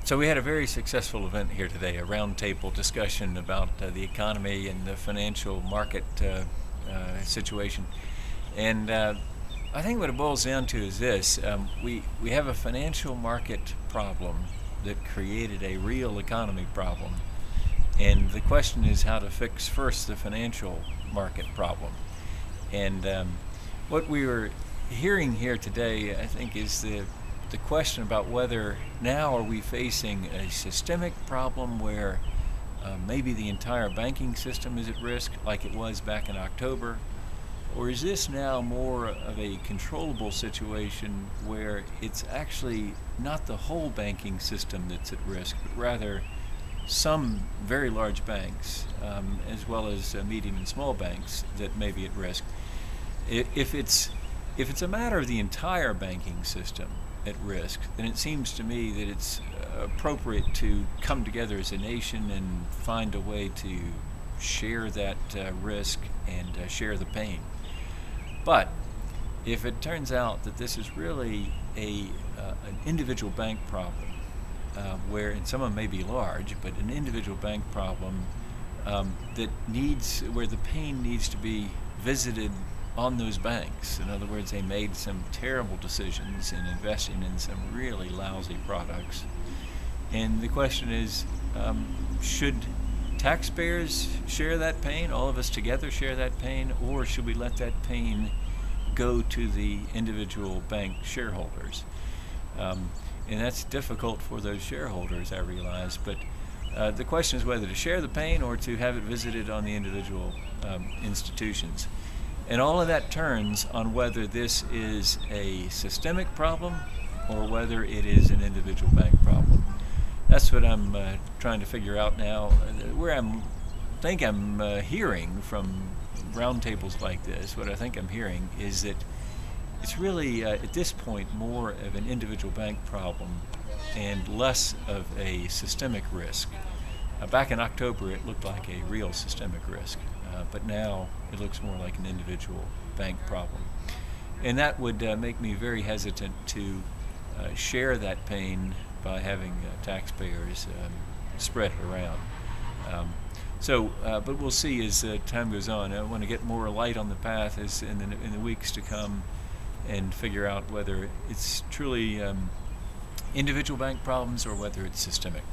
So we had a very successful event here today, a roundtable discussion about the economy and the financial market situation. And I think what it boils down to is this. We have a financial market problem that created a real economy problem. And the question is how to fix first the financial market problem. And what we were hearing here today, I think, is the question about whether now are we facing a systemic problem where maybe the entire banking system is at risk like it was back in October, or is this now more of a controllable situation where it's actually not the whole banking system that's at risk, but rather some very large banks as well as medium and small banks that may be at risk. If it's a matter of the entire banking system at risk, then it seems to me that it's appropriate to come together as a nation and find a way to share that risk and share the pain. But if it turns out that this is really an individual bank problem, where, and some of them may be large, but an individual bank problem where the pain needs to be visited on those banks. In other words, they made some terrible decisions in investing in some really lousy products. And the question is, should taxpayers share that pain, all of us together share that pain, or should we let that pain go to the individual bank shareholders? And that's difficult for those shareholders, I realize, but the question is whether to share the pain or to have it visited on the individual institutions. And all of that turns on whether this is a systemic problem or whether it is an individual bank problem. That's what I'm trying to figure out now. Where I'm hearing from roundtables like this, what I think I'm hearing is that it's really, at this point, more of an individual bank problem and less of a systemic risk. Back in October, it looked like a real systemic risk, but now it looks more like an individual bank problem. And that would make me very hesitant to share that pain by having taxpayers spread it around. But we'll see as time goes on. I want to get more light on the path in the weeks to come and figure out whether it's truly individual bank problems or whether it's systemic.